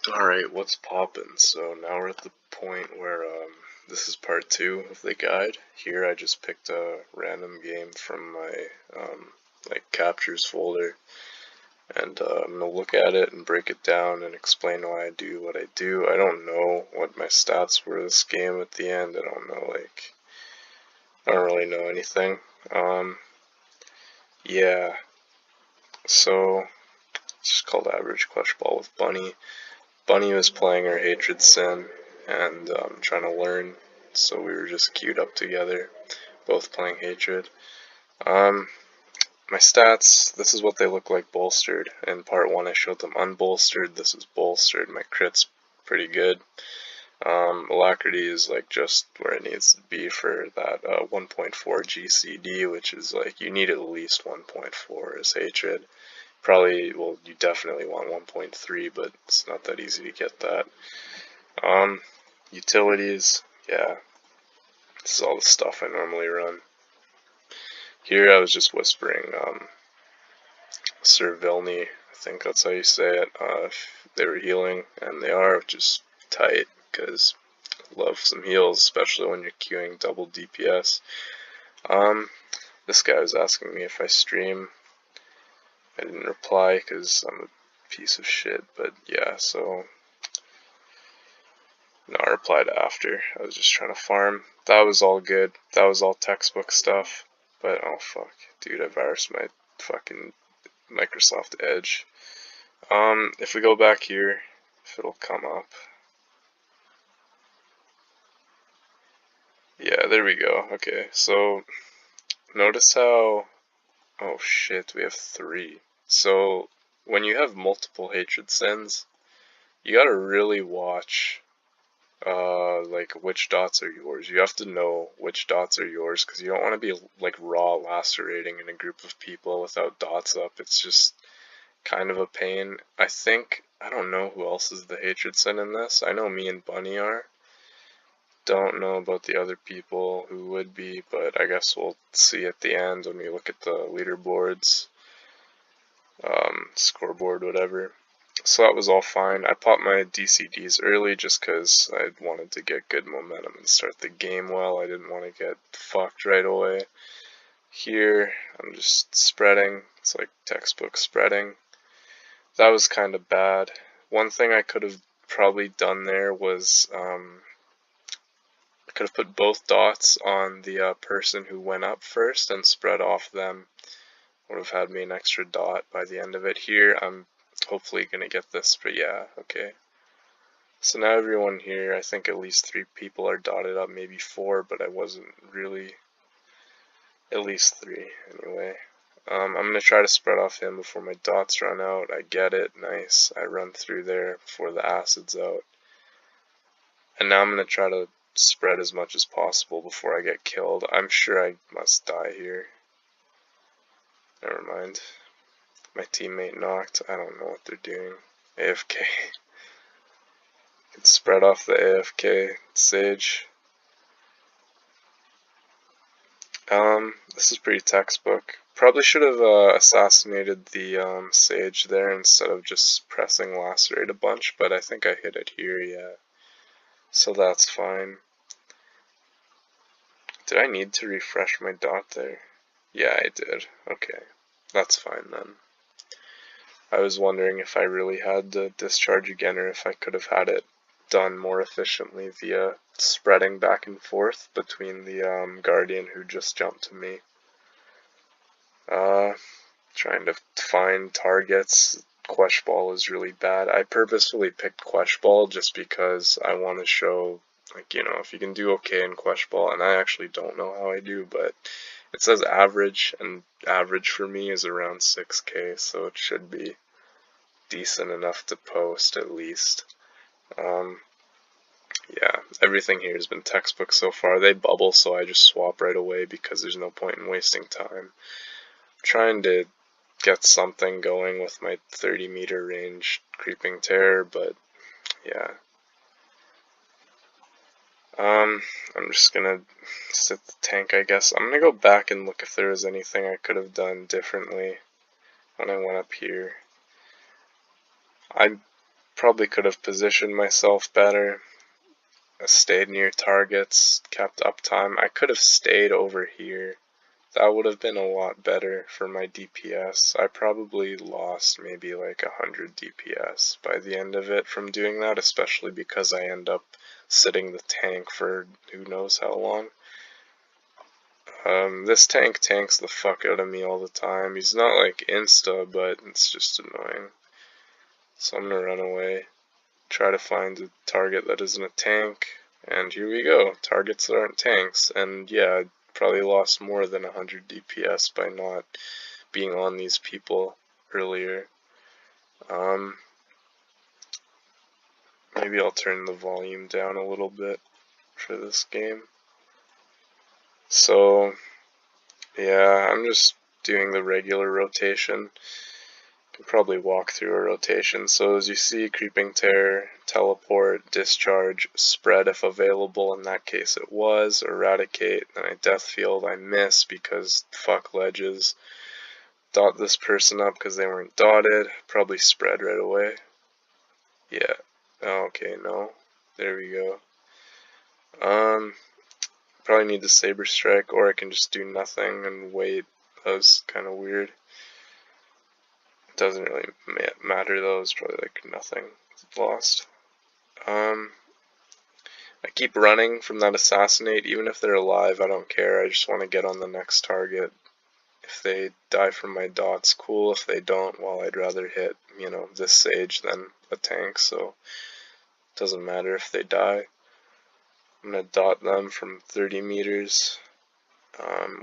Alright, what's poppin'? So now we're at the point where this is part 2 of the guide. Here I just picked a random game from my like captures folder, and I'm gonna look at it and break it down and explain why I do what I do. I don't know what my stats were this game at the end. I don't know, I don't really know anything. Yeah, so it's just called Average Clutch Ball with Bunny. Bunny was playing her Hatred Sin and trying to learn, so we were just queued up together, both playing Hatred. My stats, this is what they look like bolstered. In part 1 I showed them unbolstered, this is bolstered. My crit's pretty good. Alacrity is like just where it needs to be for that 1.4 GCD, which is like you need at least 1.4 as Hatred. Probably, well, you definitely want 1.3, but it's not that easy to get that. Utilities, yeah, this is all the stuff I normally run. Here I was just whispering, Sir Vilni, I think that's how you say it, if they were healing, and they are, which is tight, because I love some heals, especially when you're queuing double DPS. This guy was asking me if I stream. I didn't reply because I'm a piece of shit, but yeah, so no, I replied after. I was just trying to farm. That was all good. That was all textbook stuff. But oh fuck, dude, I virused my fucking Microsoft Edge. If we go back here, if it'll come up. Yeah, there we go. Okay, so notice how, oh shit, we have 3. So when you have multiple Hatred Sins, you gotta really watch like which dots are yours. You have to know which dots are yours because you don't want to be like raw lacerating in a group of people without dots up. It's just kind of a pain. I don't know who else is the Hatred Sin in this. I know me and Bunny are. Don't know about the other people who would be, but I guess we'll see at the end when we look at the leaderboards, scoreboard, whatever. So that was all fine. I popped my DCDs early just because I wanted to get good momentum and start the game well. I didn't want to get fucked right away. Here, I'm just spreading. It's like textbook spreading. That was kind of bad. One thing I could have probably done there was I could have put both dots on the person who went up first and spread off them. Would have had me an extra dot by the end of it. Here, I'm hopefully gonna get this, but yeah, okay. So now everyone here, I think at least 3 people are dotted up, maybe 4, but I wasn't really, at least 3 anyway. I'm gonna try to spread off him before my dots run out. I get it, nice. I run through there before the acid's out. And now I'm gonna try to spread as much as possible before I get killed. I'm sure I must die here. Never mind. My teammate knocked. I don't know what they're doing. AFK. Can spread off the AFK Sage. This is pretty textbook. Probably should have assassinated the Sage there instead of just pressing lacerate a bunch, but I think I hit it here, yeah. So that's fine. Did I need to refresh my dot there? Yeah, I did. Okay, that's fine then. I was wondering if I really had to discharge again or if I could have had it done more efficiently via spreading back and forth between the Guardian who just jumped to me. Trying to find targets. Quest Ball is really bad. I purposefully picked Quest Ball just because I want to show, like, you know, if you can do okay in Quest Ball, and I actually don't know how I do, but it says average, and average for me is around 6k, so it should be decent enough to post at least. Yeah, everything here has been textbook so far. They bubble, so I just swap right away because there's no point in wasting time. I'm trying to get something going with my 30-meter range creeping terror, but yeah. I'm just gonna sit the tank, I guess. I'm gonna go back and look if there was anything I could have done differently when I went up here. Probably could have positioned myself better. I stayed near targets, kept uptime. I could have stayed over here. That would have been a lot better for my DPS. I probably lost maybe like 100 DPS by the end of it from doing that, especially because I end up sitting the tank for who knows how long. This tank tanks the fuck out of me all the time. He's not like insta, but it's just annoying. So I'm gonna run away, try to find a target that isn't a tank, and here we go, targets that aren't tanks. And yeah, I probably lost more than 100 DPS by not being on these people earlier. Maybe I'll turn the volume down a little bit for this game. So yeah, I'm just doing the regular rotation. Can probably walk through a rotation. So as you see, creeping terror, teleport, discharge, spread if available. In that case it was, eradicate, then I death field. I miss because fuck ledges. Dot this person up because they weren't dotted. Probably spread right away. Yeah. Oh, okay, no. There we go. Probably need the saber strike, or I can just do nothing and wait. That was kind of weird. Doesn't really matter though, it's probably like nothing lost. I keep running from that assassinate, even if they're alive, I don't care, I just want to get on the next target. If they die from my dots, cool. If they don't, well, I'd rather hit, you know, this sage than a tank, so it doesn't matter if they die. I'm gonna dot them from 30 meters.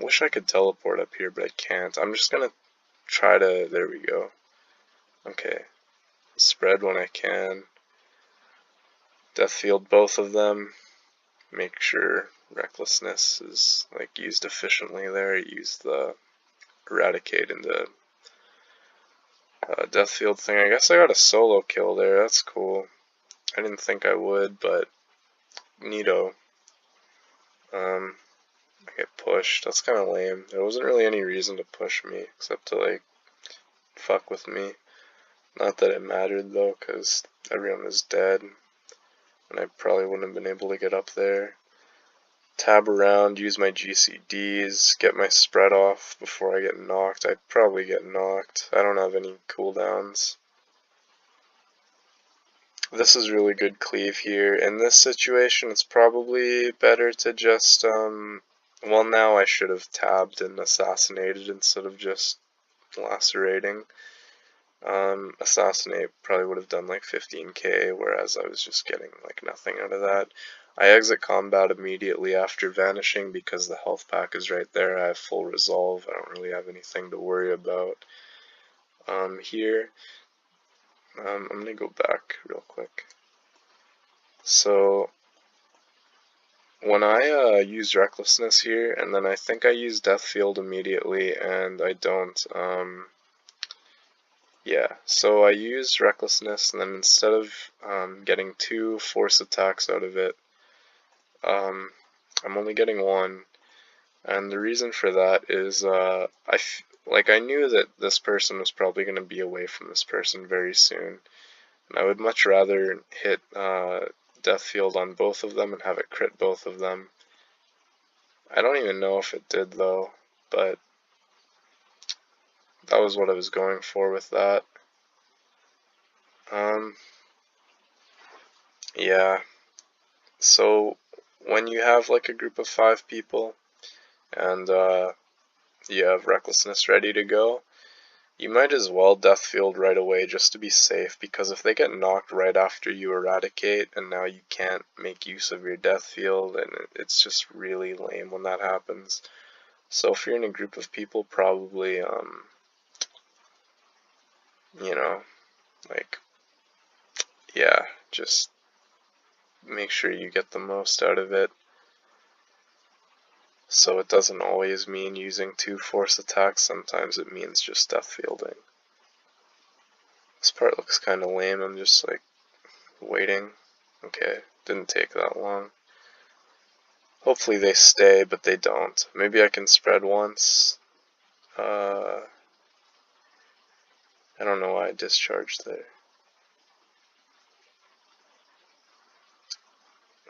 Wish I could teleport up here, but I can't. I'm just gonna try to, there we go. Okay, spread when I can. Death field both of them. Make sure recklessness is like used efficiently there. Use the eradicate in the death field thing. I guess I got a solo kill there. That's cool. I didn't think I would, but neato. I get pushed. That's kind of lame. There wasn't really any reason to push me except to like fuck with me. Not that it mattered though, because everyone was dead, and I probably wouldn't have been able to get up there. Tab around, use my GCDs, get my spread off before I get knocked. I'd probably get knocked. I don't have any cooldowns. This is really good cleave here. In this situation, it's probably better to just, well, now I should have tabbed and assassinated instead of just lacerating. Assassinate probably would have done like 15k, whereas I was just getting like nothing out of that. I exit combat immediately after vanishing because the health pack is right there. I have full resolve. I don't really have anything to worry about. Here, I'm gonna go back real quick. So when I use recklessness here, and then I think I use death field immediately, and I don't. Yeah, so I used recklessness, and then instead of getting 2 force attacks out of it, I'm only getting 1. And the reason for that is I knew that this person was probably going to be away from this person very soon, and I would much rather hit death field on both of them and have it crit both of them. I don't even know if it did though, but that was what I was going for with that. Yeah, so when you have like a group of 5 people and you have recklessness ready to go, you might as well death field right away just to be safe, because if they get knocked right after you eradicate and now you can't make use of your death field, and it's just really lame when that happens. So if you're in a group of people, probably you know, like, yeah, just make sure you get the most out of it. So it doesn't always mean using 2 force attacks, sometimes it means just death fielding. This part looks kinda lame, I'm just like waiting. Okay, didn't take that long. Hopefully they stay, but they don't. Maybe I can spread once. I don't know why I discharged there.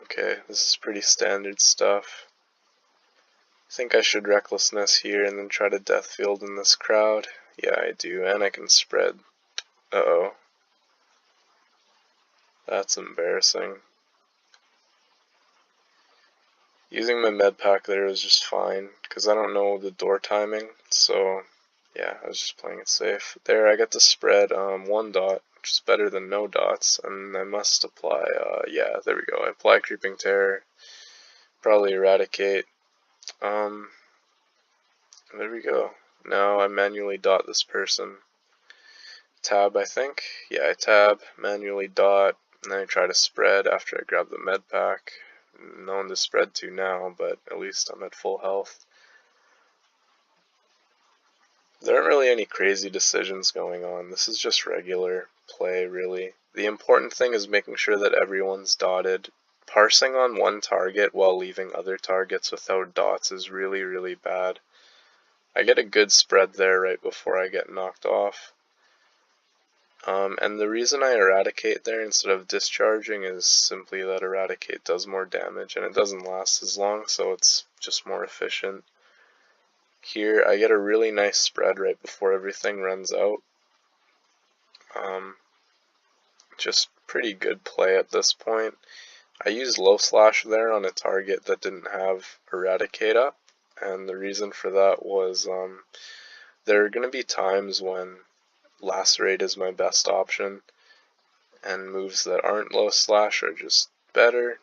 Okay, this is pretty standard stuff. I think I should recklessness here and then try to death field in this crowd. Yeah, I do, and I can spread. Uh-oh. That's embarrassing. Using my med pack there was just fine, because I don't know the door timing, so yeah, I was just playing it safe. There, I get to spread 1 dot, which is better than no dots, and I must apply, yeah, there we go. I apply Creeping Terror, probably Eradicate. There we go. Now I manually dot this person. Tab, I think. Yeah, I tab, manually dot, and then I try to spread after I grab the med pack. No one to spread to now, but at least I'm at full health. There aren't really any crazy decisions going on. This is just regular play, really. The important thing is making sure that everyone's dotted. Parsing on one target while leaving other targets without dots is really, really bad. I get a good spread there right before I get knocked off. And the reason I Eradicate there instead of discharging is simply that Eradicate does more damage and it doesn't last as long, so it's just more efficient. Here I get a really nice spread right before everything runs out. Just pretty good play at this point. I used low slash there on a target that didn't have Eradicate up, and the reason for that was there are going to be times when Lacerate is my best option, and moves that aren't low slash are just better,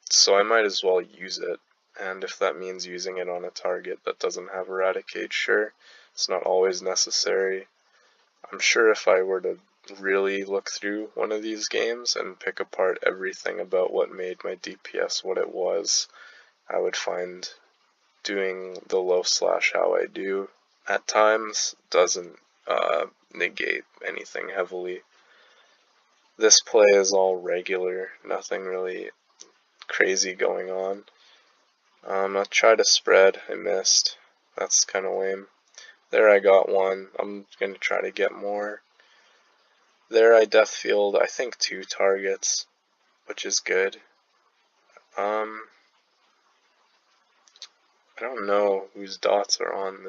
so I might as well use it, and if that means using it on a target that doesn't have Eradicate, sure, it's not always necessary. I'm sure if I were to really look through one of these games and pick apart everything about what made my DPS what it was, I would find doing the low slash how I do at times doesn't negate anything heavily. This play is all regular, nothing really crazy going on. I tried to spread, I missed. That's kind of lame. There I got one. I'm going to try to get more. There I death field, I think 2 targets, which is good. I don't know whose dots are on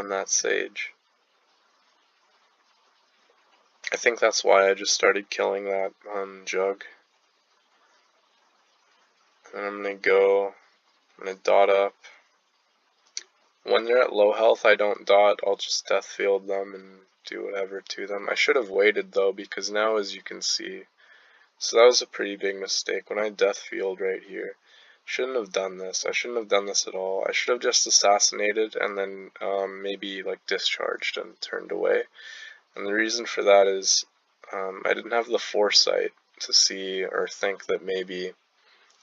that Sage. I think that's why I just started killing that Jug. And I'm gonna dot up. When they're at low health, I don't dot, I'll just death field them and do whatever to them. I should have waited though, because now as you can see, so that was a pretty big mistake. When I death field right here, shouldn't have done this. I shouldn't have done this at all. I should have just assassinated and then maybe like discharged and turned away. And the reason for that is I didn't have the foresight to see or think that maybe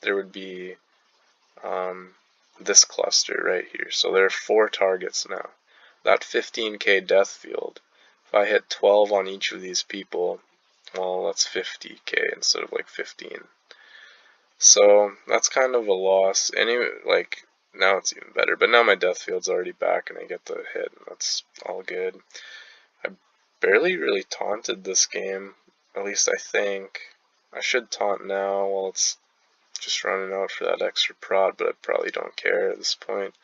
there would be this cluster right here. So there are 4 targets now. That 15k death field, if I hit 12 on each of these people, well, that's 50k instead of like 15. So that's kind of a loss. Anyway, like now it's even better, but now my death field's already back and I get the hit, and that's all good. I barely really taunted this game, at least I think. I should taunt now while it's just running out for that extra prod, but I probably don't care at this point.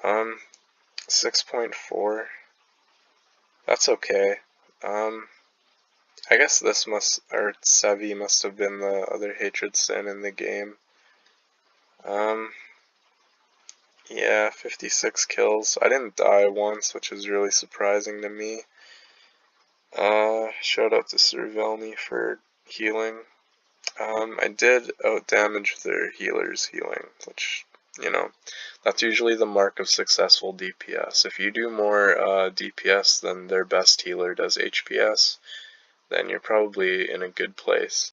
6.4. That's okay. I guess this or Sevi must have been the other Hatred Sin in the game. Yeah, 56 kills. I didn't die once, which is really surprising to me. Shout out to Cervelni for healing. I did outdamage their healer's healing, which, you know, that's usually the mark of successful DPS. If you do more DPS than their best healer does HPS, then you're probably in a good place.